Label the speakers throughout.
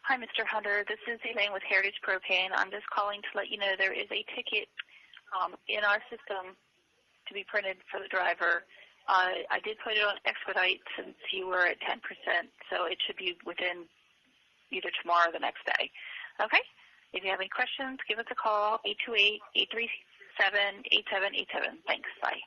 Speaker 1: Hi, Mr. Hunter. This is Elaine with Heritage Propane. I'm just calling to let you know there is a ticket in our system to be printed for the driver. I did put it on expedite since you were at 10%, so it should be within either tomorrow or the next day. Okay? If you have any questions, give us a call, 828-837-8787. Thanks. Bye.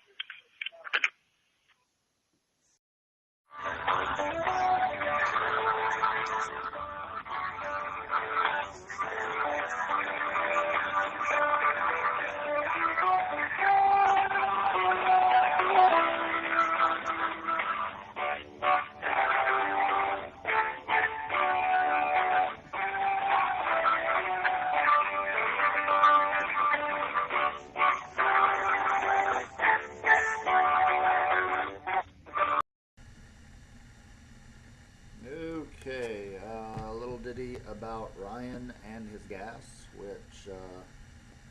Speaker 2: Okay, a little ditty about Ryan and his gas, which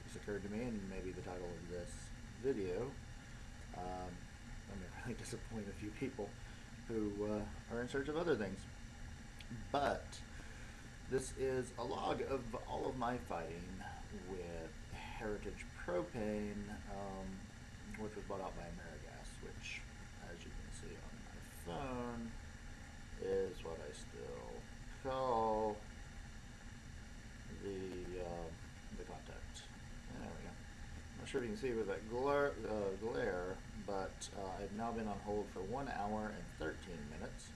Speaker 2: just occurred to me, and maybe the title of this video. I'm going to really disappoint a few people who are in search of other things. But this is a log of all of my fighting with Heritage Propane, which was bought out by AmeriGas, which, as you can see on my phone, is what I still call the contact. There we go. I'm not sure if you can see with that glare, but I've now been on hold for 1 hour and 13 minutes.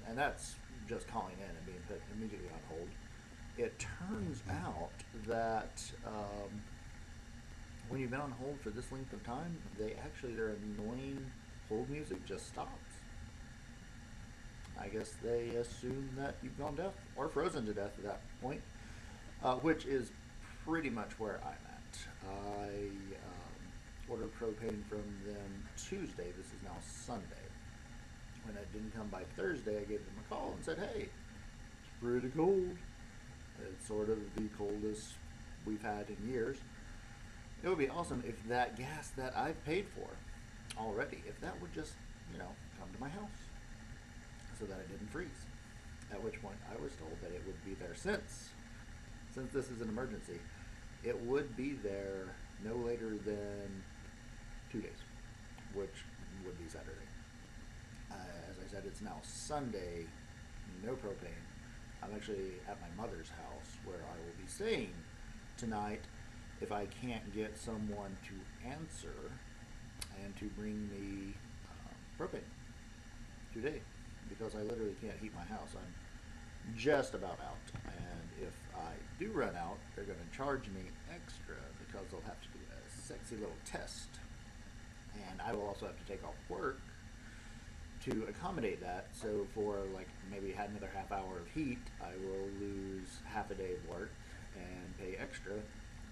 Speaker 2: And that's just calling in and being put immediately on hold. It turns out that when you've been on hold for this length of time, their annoying hold music just stops. I guess they assume that you've gone deaf or frozen to death at that point, which is pretty much where I'm at. I ordered propane from them Tuesday. This is now Sunday. When it didn't come by Thursday, I gave them a call and said, hey, it's pretty cold. It's sort of the coldest we've had in years. It would be awesome if that gas that I've paid for already, if that would just, come to my house so that it didn't freeze. At which point I was told that it would be there since this is an emergency. It would be there no later than 2 days, which would be Saturday. As I said, it's now Sunday, no propane. I'm actually at my mother's house where I will be staying tonight if I can't get someone to answer and to bring me propane today, because I literally can't heat my house. I'm just about out, and if I do run out, they're going to charge me extra because they'll have to do a sexy little test, and I will also have to take off work to accommodate that. So for maybe another half hour of heat, I will lose half a day of work and pay extra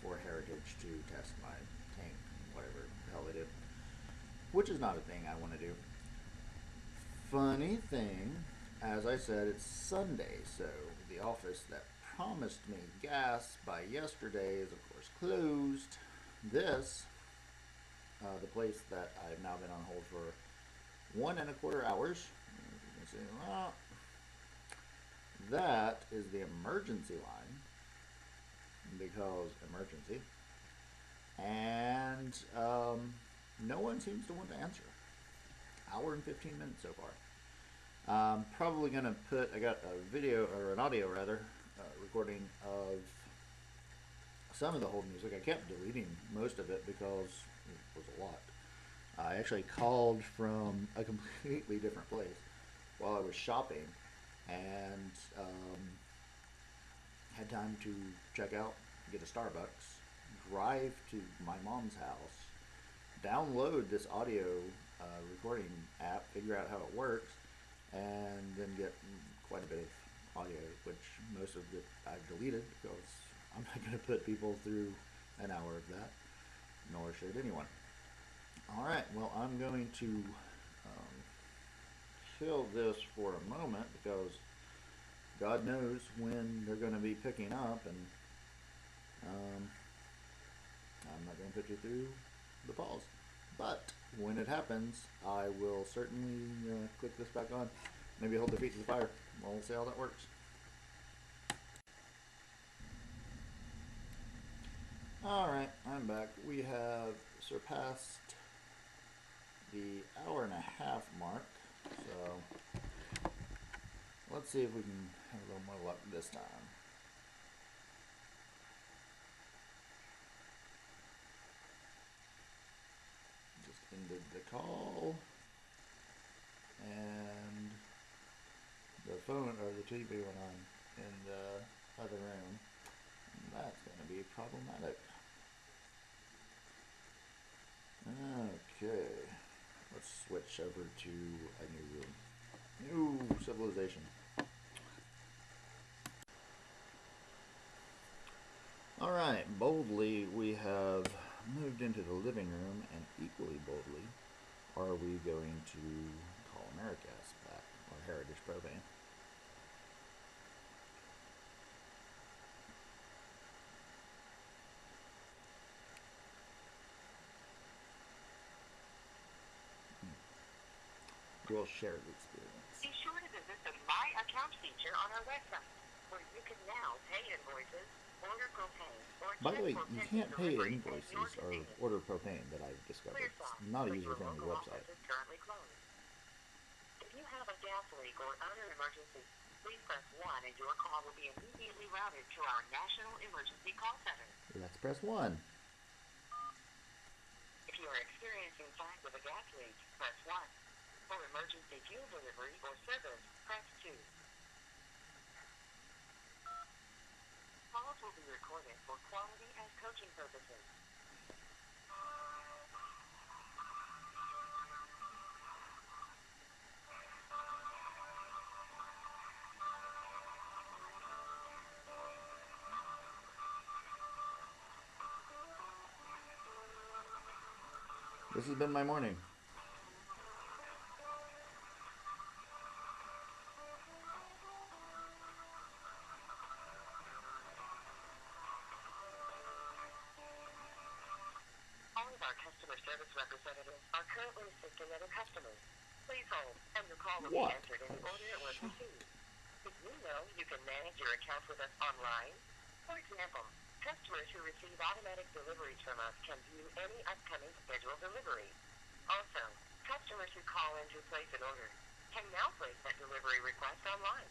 Speaker 2: for Heritage to test my tank, whatever the hell they do, which is not a thing I want to do. Funny thing, as I said, it's Sunday, so the office that promised me gas by yesterday is of course closed. This, the place that I've now been on hold for 1.25 hours. You can see, that is the emergency line, because emergency, and no one seems to want to answer. Hour and 15 minutes so far. I'm probably gonna I got a video, or an audio rather, recording of some of the hold music. I kept deleting most of it because it was a lot. I actually called from a completely different place while I was shopping, and had time to check out, get a Starbucks, drive to my mom's house, download this audio recording app, figure out how it works, and then get quite a bit of audio, which most of it I've deleted because I'm not going to put people through an hour of that, nor should anyone. All right, well, I'm going to kill this for a moment because God knows when they're going to be picking up, and I'm not going to put you through the pause. But when it happens, I will certainly click this back on. Maybe hold the feet to the fire. We'll see how that works. Alright, I'm back. We have surpassed the hour and a half mark. So let's see if we can have a little more luck this time. Just ended the call. And the phone or the TV went on in the other room. And that's going to be problematic. Okay. Let's switch over to a new room. New civilization. Alright, boldly we have moved into the living room, and equally boldly are we going to call Americas back, or Heritage Propane. We'll share the experience.
Speaker 3: Be sure to visit the My Account feature on our website, where you can now pay invoices, order propane, or
Speaker 2: By the way,
Speaker 3: check for
Speaker 2: you
Speaker 3: pending
Speaker 2: can't pay
Speaker 3: delivery at your
Speaker 2: invoices or
Speaker 3: convenience.
Speaker 2: order propane that I've discovered. It's not a
Speaker 3: But your
Speaker 2: user-friendly
Speaker 3: local
Speaker 2: website.
Speaker 3: office is currently closed. If you have a gas leak or other emergency, please press 1 and your call will be immediately routed to our National Emergency Call Center.
Speaker 2: Let's press 1.
Speaker 3: If you are experiencing signs of a gas leak, press 1. For emergency fuel delivery or service, press 2. Calls will be recorded for quality and coaching purposes.
Speaker 2: This has been my morning.
Speaker 3: All of our customer service representatives are currently assisting other customers. Please hold, and your call will be answered in the order it was received. Did you know you can manage your account with us online? For example, customers who receive automatic deliveries from us can view any upcoming scheduled delivery. Also, customers who call in to place an order can now place that delivery request online.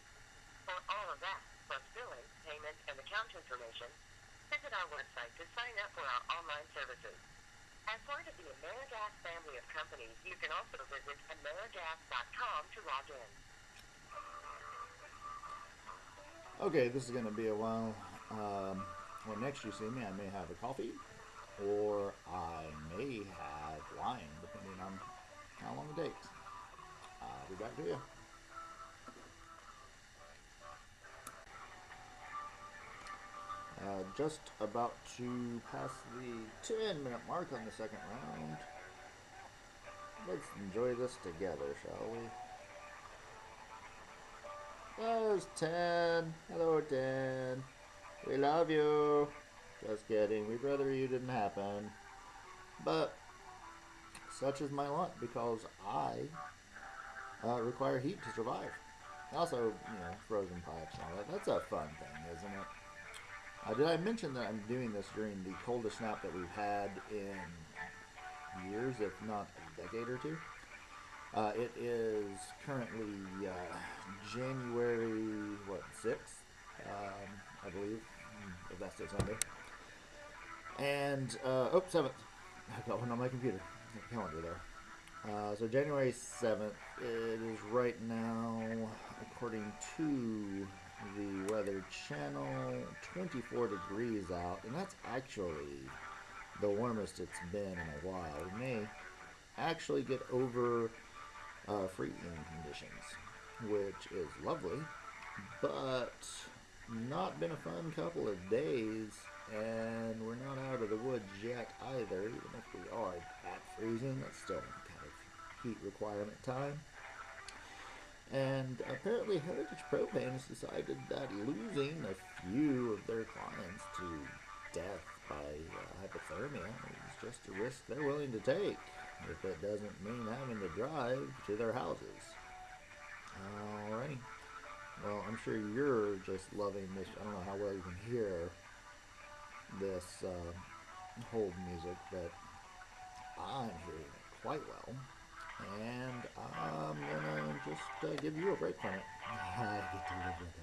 Speaker 3: For all of that, plus billing, payment, and account information, visit our website to sign up for our online services. As part of the AmeriGas family of companies, you can also visit amerigas.com to log in.
Speaker 2: Okay, this is going to be a while. When next you see me, I may have a coffee, or I may have wine, depending on how long it takes. I'll be back to you. Just about to pass the 10-minute mark on the second round. Let's enjoy this together, shall we? There's 10. Hello, 10. We love you. Just kidding. We'd rather you didn't happen. But such is my luck, because I require heat to survive. Also, frozen pipes and all that. That's a fun thing, isn't it? Did I mention that I'm doing this during the coldest snap that we've had in years, if not a decade or two? It is currently January 6th, I believe, if that's still Sunday. And, 7th. I got one on my computer. Calendar there. So January 7th, it is right now, according to the Weather Channel, 24 degrees out, and that's actually the warmest it's been in a while. We may actually get over freezing conditions, which is lovely, but not been a fun couple of days, and we're not out of the woods yet either. Even if we are at freezing, that's still kind of heat requirement time. And apparently Heritage Propane has decided that losing a few of their clients to death by hypothermia is just a risk they're willing to take if it doesn't mean having to drive to their houses. Alrighty. Well, I'm sure you're just loving this. I don't know how well you can hear this hold music, but I'm hearing it quite well. And I'm gonna just give you a break from it. I get to live with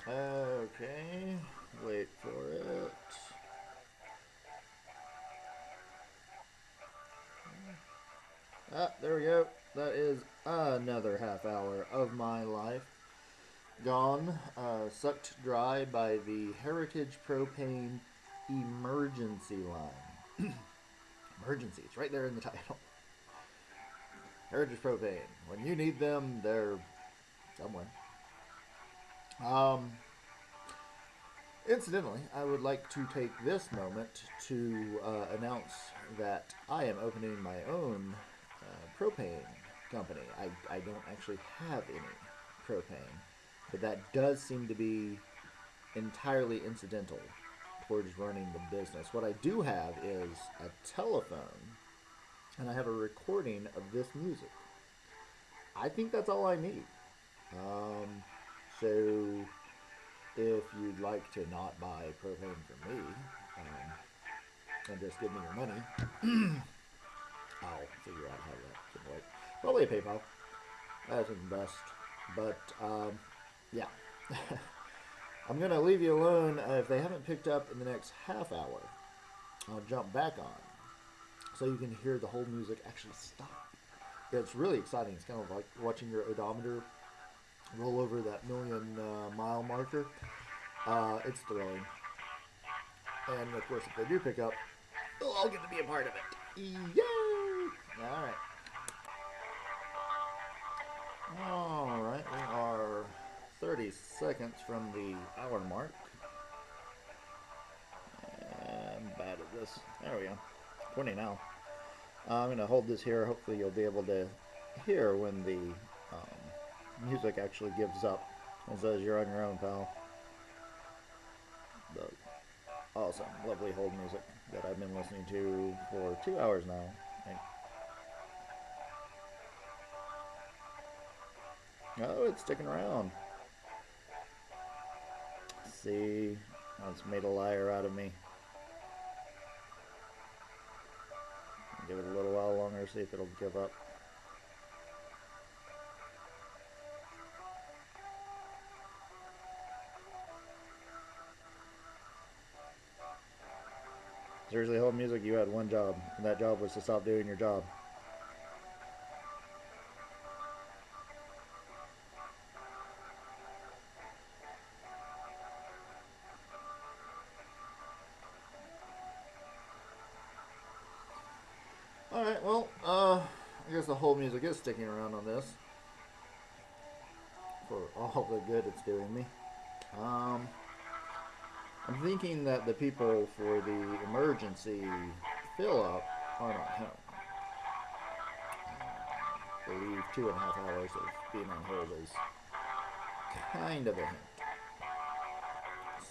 Speaker 2: it. Okay, wait for it. There we go. That is another half hour of my life gone, sucked dry by the Heritage Propane emergency line. Emergency, it's right there in the title. Heritage Propane. When you need them, they're somewhere. Incidentally, I would like to take this moment to announce that I am opening my own propane company. I don't actually have any propane, but that does seem to be entirely incidental towards running the business. What I do have is a telephone, and I have a recording of this music. I think that's all I need. So if you'd like to not buy propane from me, and just give me your money, I'll figure out how that can work. Probably a PayPal. That's the best. But, yeah. I'm going to leave you alone. If they haven't picked up in the next half hour, I'll jump back on so you can hear the whole music actually stop. It's really exciting. It's kind of like watching your odometer roll over that million mile marker. It's thrilling. And of course, if they do pick up, they'll all get to be a part of it. Yay! Alright, we are 30 seconds from the hour mark. I'm bad at this. There we go. 20 now. I'm going to hold this here. Hopefully you'll be able to hear when the music actually gives up. It says you're on your own, pal. The awesome, lovely hold music that I've been listening to for 2 hours now. Oh, it's sticking around. See, it's made a liar out of me. Give it a little while longer, see if it'll give up. Seriously, hold music, you had one job, and that job was to stop doing your job. Alright, well, I guess the whole music is sticking around on this for all the good it's doing me. I'm thinking that the people for the emergency fill-up are not home. I believe 2.5 hours of being on hold is kind of a hint.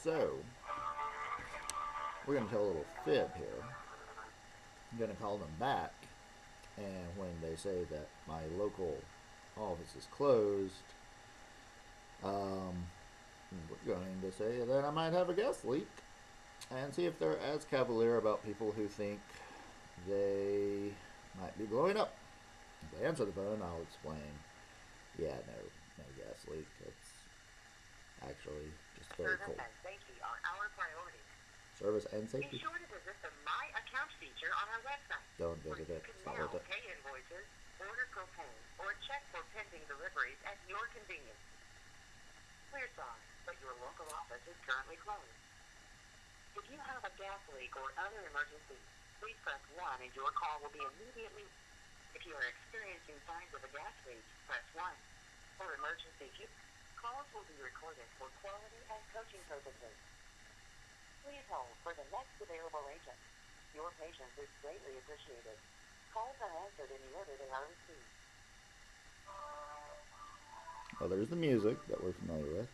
Speaker 2: So, we're going to tell a little fib here. I'm going to call them back, and when they say that my local office is closed, we're going to say that I might have a gas leak, and see if they're as cavalier about people who think they might be blowing up. If they answer the phone, I'll explain, yeah, no gas leak. It's actually just a very
Speaker 3: service
Speaker 2: cold.
Speaker 3: and safety are our priority.
Speaker 2: Service and
Speaker 3: Be
Speaker 2: safety?
Speaker 3: sure to visit the My Account feature on our website.
Speaker 2: Don't visit
Speaker 3: where
Speaker 2: it.
Speaker 3: you
Speaker 2: It's
Speaker 3: can
Speaker 2: not
Speaker 3: now
Speaker 2: worth it.
Speaker 3: pay invoices, order propane, or check for pending deliveries at your convenience. We're sorry, but your local office is currently closed. If you have a gas leak or other emergency, please press 1 and your call will be immediately. If you are experiencing signs of a gas leak, press 1. For emergency calls will be recorded for quality and coaching purposes. Please hold for the next available agent. Your patience is greatly appreciated. Calls are answered in the order they are received.
Speaker 2: Well, there's the music that we're familiar with.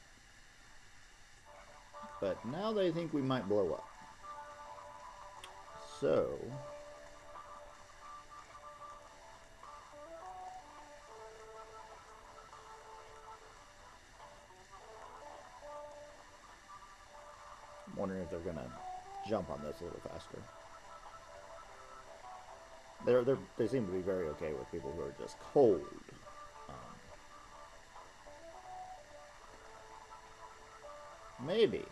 Speaker 2: But now they think we might blow up. So, I'm wondering if they're going to jump on this a little faster. They seem to be very okay with people who are just cold. Maybe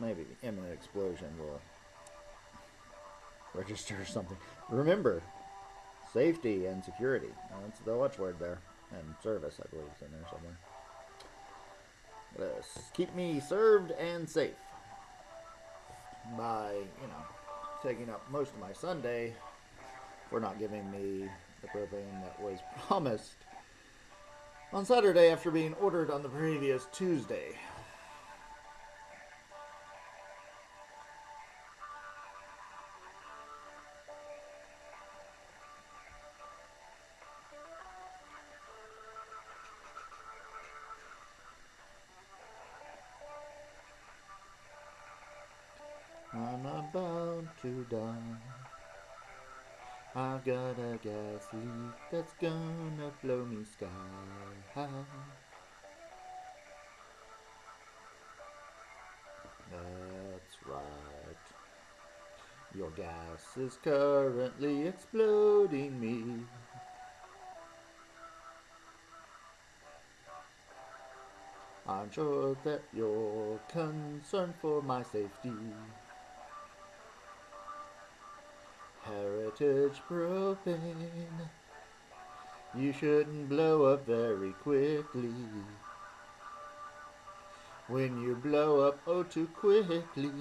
Speaker 2: the imminent explosion will register something. Remember, safety and security. That's the watchword there. And service, I believe, is in there somewhere. Keep me served and safe by, taking up most of my Sunday for not giving me the propane that was promised on Saturday after being ordered on the previous Tuesday. I'm about to die. I've got a gas leak that's gonna blow me sky high. That's right. Your gas is currently exploding me. I'm sure that you're concerned for my safety. Heritage Propane. You shouldn't blow up very quickly. When you blow up oh too quickly,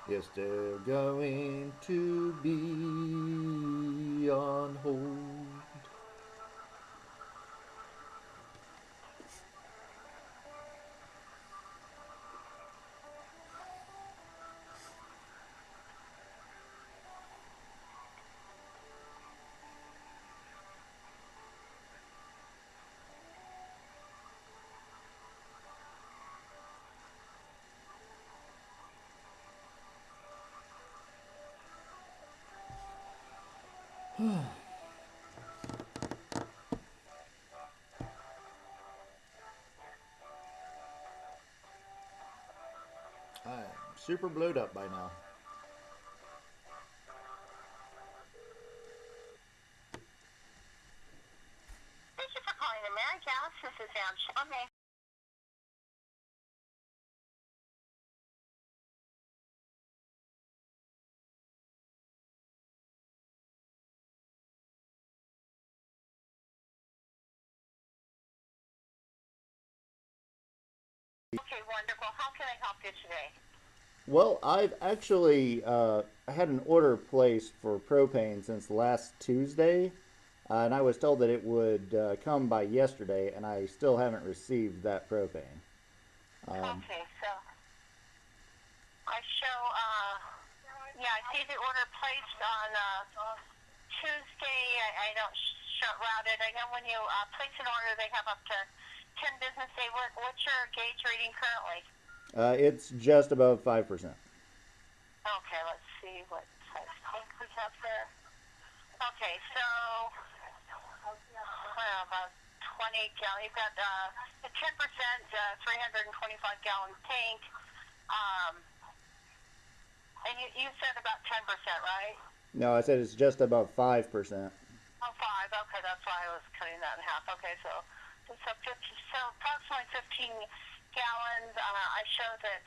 Speaker 2: you're still going to be on hold. I'm super blowed up by now.
Speaker 3: Thank you for calling Amerigas. This is Ann Chaumet. Okay, wonderful. How can I help you today?
Speaker 2: Well, I've actually had an order placed for propane since last Tuesday, and I was told that it would come by yesterday, and I still haven't received that propane.
Speaker 3: Okay, so I show, I see the order placed on Tuesday. I don't route it. I know when you place an order, they have up to 10 business days. What's your gauge reading currently?
Speaker 2: It's just above 5%.
Speaker 3: Okay, let's see what size tank we have there. Okay, so about 20 gallon. You've got a 10%, 325 gallon tank. And you said about 10%, right?
Speaker 2: No, I said it's just above 5%.
Speaker 3: Oh, 5. Okay, that's why I was cutting that in half. Okay, so approximately 15 gallons. I show that,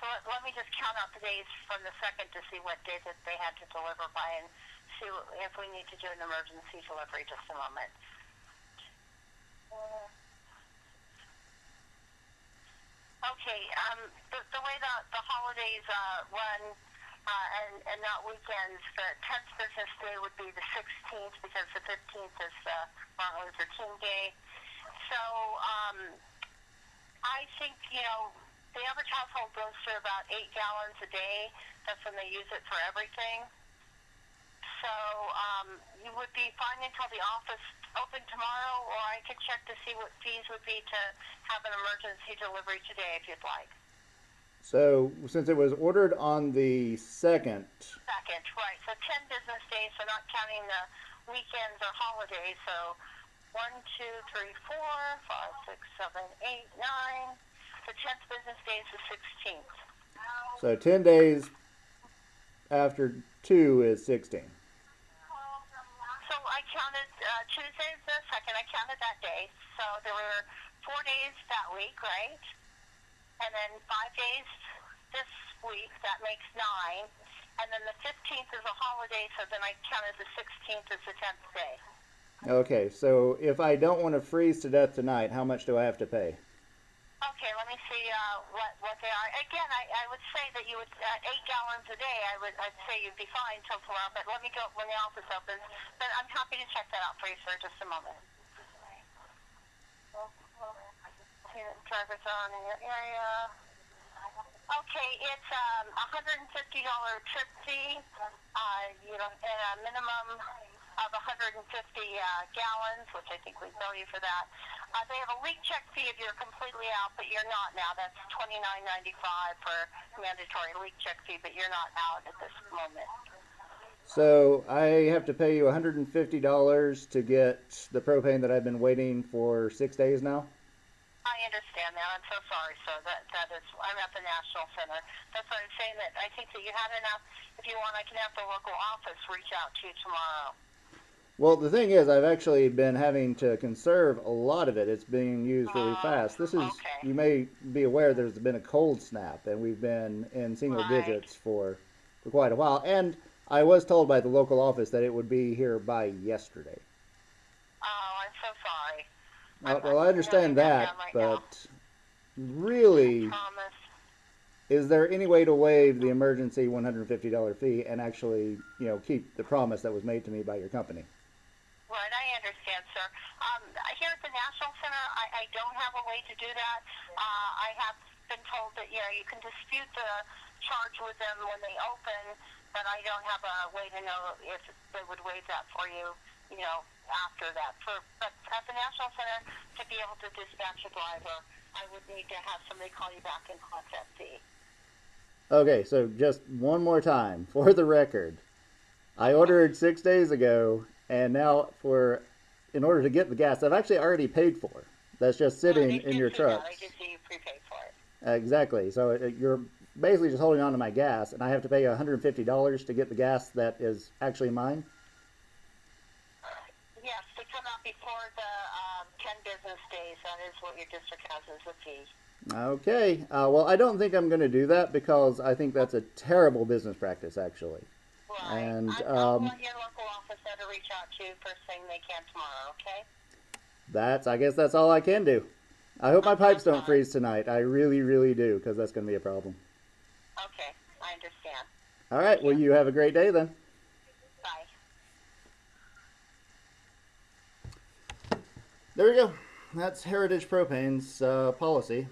Speaker 3: so let me just count out the days from the second to see what day that they had to deliver by and see if we need to do an emergency delivery. Just a moment. Okay, the way the holidays run, and not weekends, the 10th business day would be the 16th because the 15th is Martin Luther King Day. So I think, the average household goes through about 8 gallons a day. That's when they use it for everything. So you would be fine until the office open tomorrow, or I could check to see what fees would be to have an emergency delivery today if you'd like.
Speaker 2: So, since it was ordered on the 2nd.
Speaker 3: Second, right. So 10 business days, so not counting the weekends or holidays. So 1, 2, 3, 4, 5, 6, 7, 8, 9. The 10th business day is the 16th.
Speaker 2: So 10 days after 2 is 16.
Speaker 3: So I counted Tuesday the 2nd. I counted that day. So there were 4 days that week, right? And then 5 days this week. That makes 9. And then the 15th is a holiday, so then I counted the 16th as the 10th day.
Speaker 2: Okay, so if I don't want to freeze to death tonight, how much do I have to pay?
Speaker 3: Okay, let me see what they are. Again, I would say that you would, 8 gallons a day, I'd say you'd be fine till tomorrow, but let me go when the office opens. But I'm happy to check that out for you, sir, just a moment. Drivers on in your area. Okay, it's $150 trip fee, and a minimum of 150 gallons, which I think we bill you for that. They have a leak check fee if you're completely out, but you're not now. That's $29.95 for mandatory leak check fee, but you're not out at this moment.
Speaker 2: So I have to pay you $150 to get the propane that I've been waiting for 6 days now?
Speaker 3: I understand that. I'm so sorry, sir. That is, I'm at the National Center. That's why I'm saying that I think that you have enough. If you want, I can have the local office reach out to you tomorrow.
Speaker 2: Well, the thing is, I've actually been having to conserve a lot of it. It's being used really fast. This is,
Speaker 3: okay.
Speaker 2: You may be aware there's been a cold snap, and we've been in single digits for quite a while. And I was told by the local office that it would be here by yesterday.
Speaker 3: Oh, I'm so sorry.
Speaker 2: Well, I understand that, but really, is there any way to waive the emergency $150 fee and actually, keep the promise that was made to me by your company?
Speaker 3: Right, I understand, sir. Here at the National Center, I don't have a way to do that. I have been told that, you can dispute the charge with them when they open, but I don't have a way to know if they would waive that for you, after that. But at the National Center, to be able to dispatch a driver, I would need to have somebody call you back and contact me.
Speaker 2: Okay, so just one more time, for the record. I ordered 6 days ago, and now in order to get the gas, I've actually already paid for. That's just sitting in your truck.
Speaker 3: I did see you prepaid for it.
Speaker 2: Exactly. So you're basically just holding on to my gas, and I have to pay $150 to get the gas that is actually mine?
Speaker 3: Yes, to come out before the 10 business days. That is what your district has as a fee.
Speaker 2: Okay. Well, I don't think I'm going to do that because I think that's a terrible business practice, actually.
Speaker 3: Right.
Speaker 2: And
Speaker 3: I'll let your local office know to reach out to you first thing they can tomorrow, okay?
Speaker 2: I guess that's all I can do. I hope my pipes don't freeze tonight. I really, really do, because that's going to be a problem.
Speaker 3: Okay, I understand.
Speaker 2: All right. Well, you have a great day then.
Speaker 3: Bye.
Speaker 2: There we go. That's Heritage Propane's policy.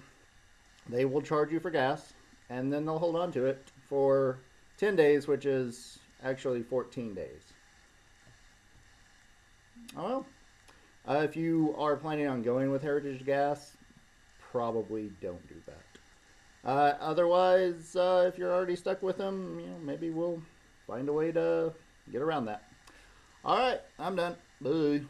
Speaker 2: They will charge you for gas, and then they'll hold on to it for 10 days, which is actually 14 days. Oh well. If you are planning on going with Heritage Gas, probably don't do that. Otherwise, if you're already stuck with them, maybe we'll find a way to get around that. All right, I'm done. Bye.